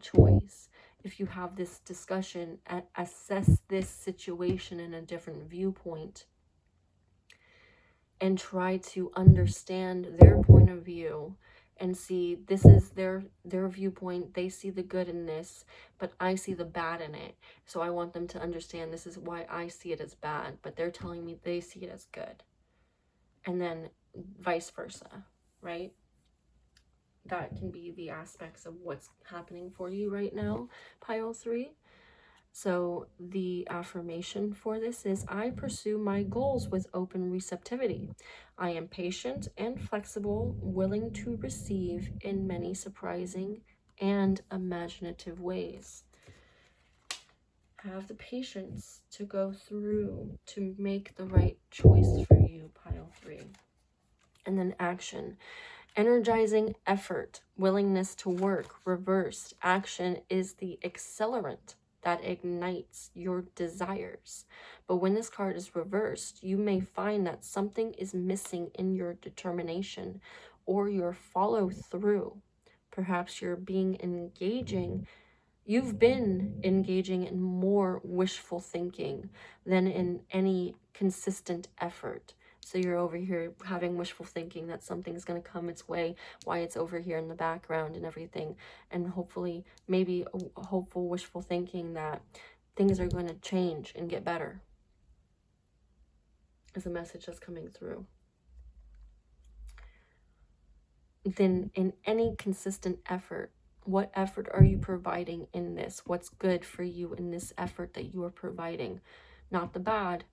choice. If you have this discussion, assess this situation in a different viewpoint and try to understand their point of view and see, this is their viewpoint. They see the good in this, but I see the bad in it. So I want them to understand this is why I see it as bad, but they're telling me they see it as good. And then vice versa, right? that can be the aspects of what's happening for you right now, pile 3. So the affirmation for this is, I pursue my goals with open receptivity. I am patient and flexible, willing to receive in many surprising and imaginative ways. Have the patience to go through to make the right choice for you, pile 3. And then action. Energizing effort, willingness to work, reversed. Action is the accelerant that ignites your desires. But when this card is reversed, you may find that something is missing in your determination or your follow through. Perhaps you've been engaging in more wishful thinking than in any consistent effort. So you're over here having wishful thinking that something's going to come its way, why it's over here in the background and everything. And hopefully, maybe a hopeful, wishful thinking that things are going to change and get better is a message that's coming through. Then in any consistent effort, what effort are you providing in this? What's good for you in this effort that you are providing? Not the bad.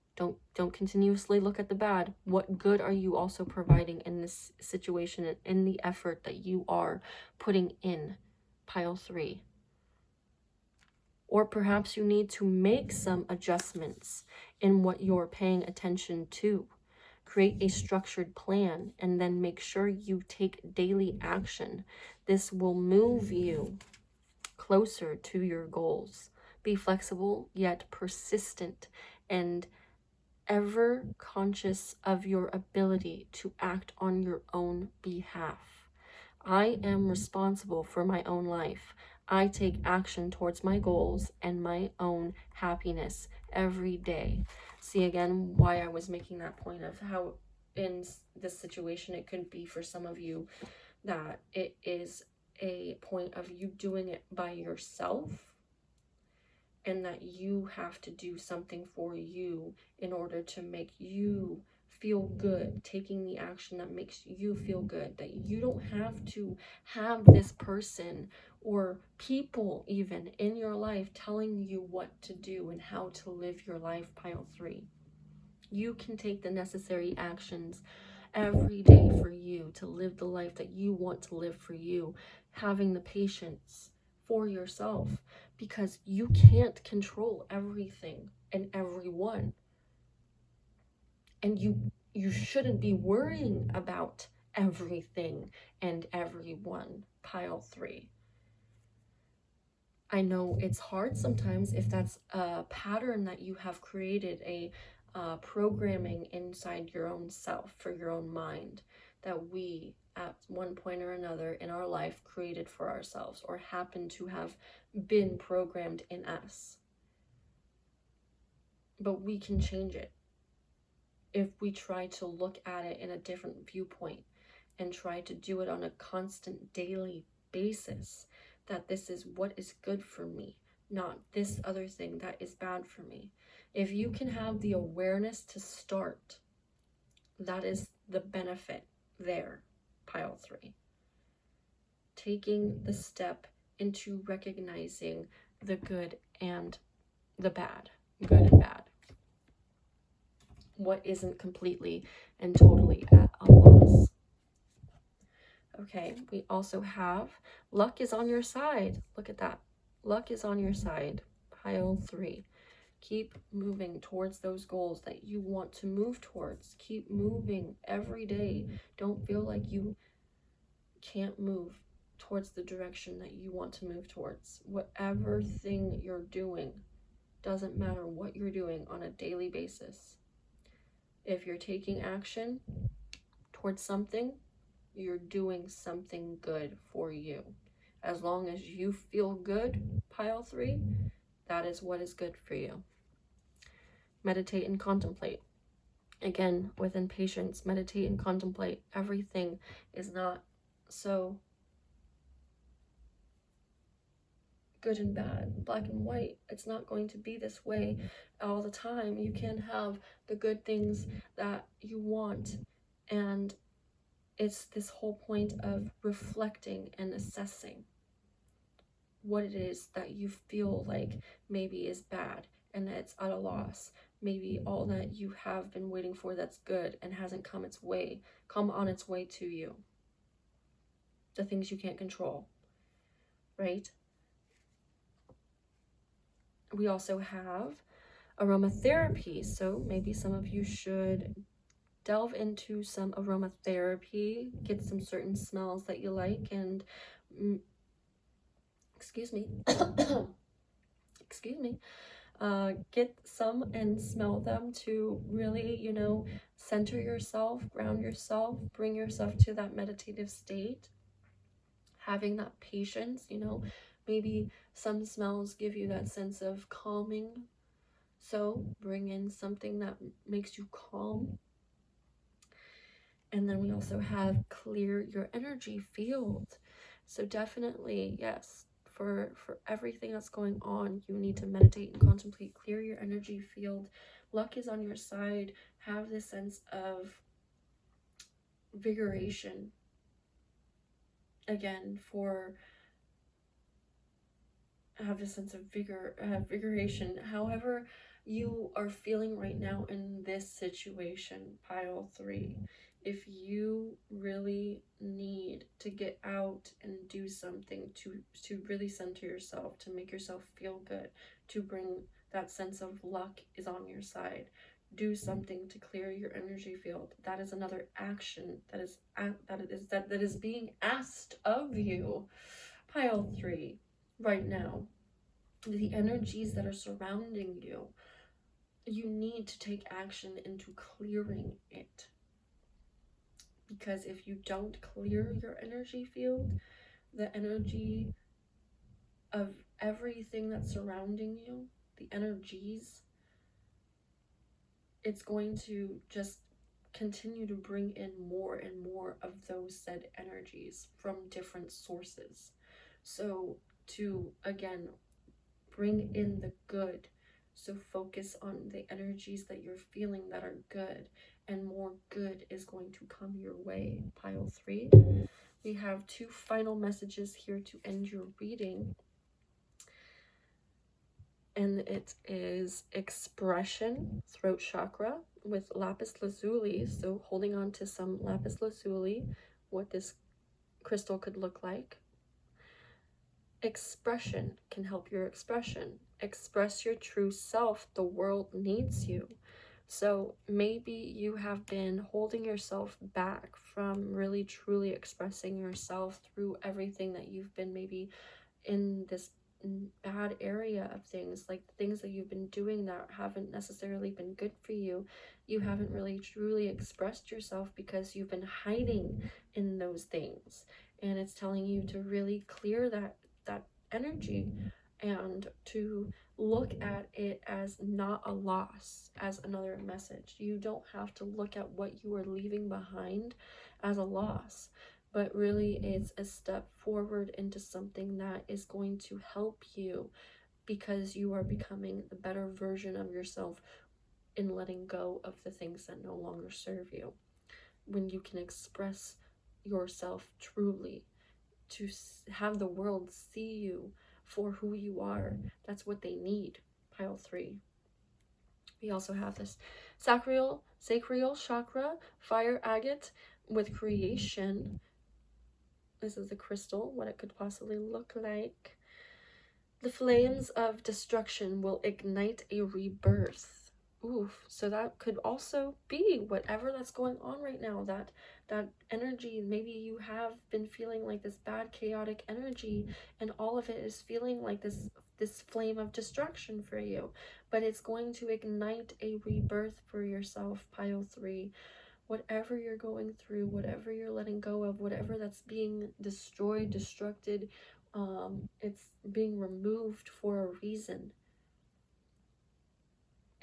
Don't continuously look at the bad. What good are you also providing in this situation and in the effort that you are putting in, pile 3? Or perhaps you need to make some adjustments in what you're paying attention to. Create a structured plan and then make sure you take daily action. This will move you closer to your goals. Be flexible yet persistent and ever conscious of your ability to act on your own behalf. I am responsible for my own life. I take action towards my goals and my own happiness every day. See again why I was making that point of how in this situation it could be for some of you that it is a point of you doing it by yourself, and that you have to do something for you in order to make you feel good, taking the action that makes you feel good, that you don't have to have this person or people even in your life telling you what to do and how to live your life, pile 3. You can take the necessary actions every day for you to live the life that you want to live for you, having the patience for yourself, because you can't control everything and everyone. And you shouldn't be worrying about everything and everyone, pile 3. I know it's hard sometimes if that's a pattern that you have created, a programming inside your own self, for your own mind, that we at one point or another in our life created for ourselves or happen to have been programmed in us. But we can change it if we try to look at it in a different viewpoint and try to do it on a constant daily basis, that this is what is good for me, not this other thing that is bad for me. If you can have the awareness to start, that is the benefit there, pile 3. Taking the step into recognizing the good and the bad, good and bad. What isn't completely and totally at a loss. Okay, we also have luck is on your side. Look at that. Luck is on your side, pile 3. Keep moving towards those goals that you want to move towards. Keep moving every day. Don't feel like you can't move towards the direction that you want to move towards. Whatever thing you're doing, doesn't matter what you're doing on a daily basis. If you're taking action towards something, you're doing something good for you. As long as you feel good, pile 3, that is what is good for you. Meditate and contemplate. Again, within patience, meditate and contemplate. Everything is not so good and bad, black and white. It's not going to be this way all the time. You can have the good things that you want, and it's this whole point of reflecting and assessing what it is that you feel like maybe is bad and that it's at a loss. Maybe all that you have been waiting for that's good and hasn't come on its way to you. The things you can't control, right? We also have aromatherapy. So maybe some of you should delve into some aromatherapy, get some certain smells that you like, and excuse me, get some and smell them to really, center yourself, ground yourself, bring yourself to that meditative state, having that patience. Maybe some smells give you that sense of calming, so bring in something that makes you calm. And then we also have clear your energy field. So definitely, yes, for everything that's going on, you need to meditate and contemplate, clear your energy field. Luck is on your side. Have this sense of vigoration. Again, have a sense of vigoration. However you are feeling right now in this situation, pile 3. If you really need to get out and do something to really center yourself, to make yourself feel good, to bring that sense of luck is on your side, do something to clear your energy field. That is another action that is being asked of you, pile 3. Right now, the energies that are surrounding you, you need to take action into clearing it. Because if you don't clear your energy field, the energy of everything that's surrounding you, the energies, it's going to just continue to bring in more and more of those said energies from different sources. So to, again, bring in the good, so focus on the energies that you're feeling that are good, and more good is going to come your way, pile 3. We have 2 final messages here to end your reading, and it is expression, throat chakra, with lapis lazuli. So holding on to some lapis lazuli, what this crystal could look like. Expression can help your expression. Express your true self. The world needs you. So maybe you have been holding yourself back from really truly expressing yourself through everything that you've been maybe in this bad area of things, like things that you've been doing that haven't necessarily been good for you. You haven't really truly expressed yourself because you've been hiding in those things, and it's telling you to really clear that energy and to look at it as not a loss, as another message. You don't have to look at what you are leaving behind as a loss, but really it's a step forward into something that is going to help you, because you are becoming the better version of yourself in letting go of the things that no longer serve you. When you can express yourself truly, to have the world see you for who you are, that's what they need, pile 3. We also have this sacral chakra, fire agate with creation. This is the crystal, what it could possibly look like. The flames of destruction will ignite a rebirth. Oof. So that could also be whatever that's going on right now, that energy. Maybe you have been feeling like this bad chaotic energy, and all of it is feeling like this flame of destruction for you, but it's going to ignite a rebirth for yourself, pile 3. Whatever you're going through, whatever you're letting go of, whatever that's being destroyed, destructed, it's being removed for a reason.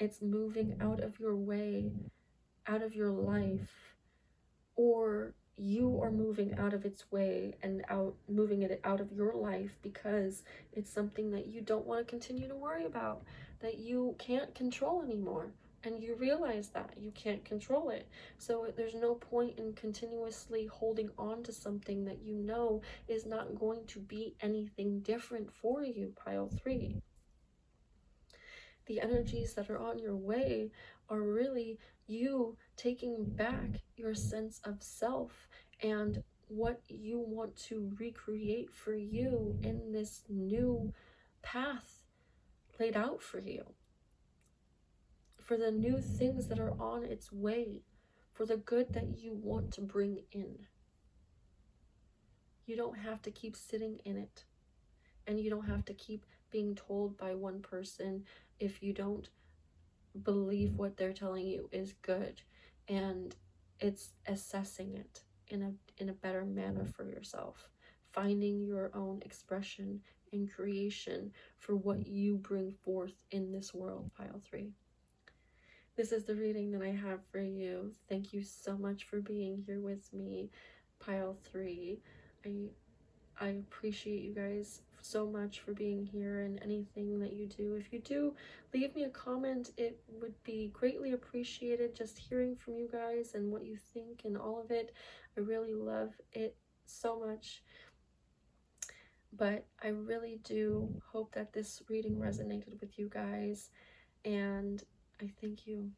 It's moving out of your way, out of your life, or you are moving out of its way and moving it out of your life because it's something that you don't want to continue to worry about, that you can't control anymore. And you realize that you can't control it. So there's no point in continuously holding on to something that you know is not going to be anything different for you, pile 3. The energies that are on your way are really you taking back your sense of self and what you want to recreate for you in this new path laid out for you, for the new things that are on its way, for the good that you want to bring in. You don't have to keep sitting in it, and you don't have to keep being told by one person if you don't believe what they're telling you is good. And it's assessing it in a better manner for yourself, finding your own expression and creation for what you bring forth in this world, pile 3. This is the reading that I have for you. Thank you so much for being here with me, pile 3. I appreciate you guys so much for being here and anything that you do. If you do, leave me a comment. It would be greatly appreciated, just hearing from you guys and what you think and all of it. I really love it so much. But I really do hope that this reading resonated with you guys, and I thank you.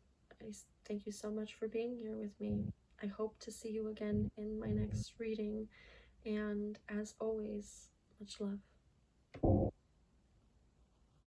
I thank you so much for being here with me. I hope to see you again in my next reading, and as always, much love.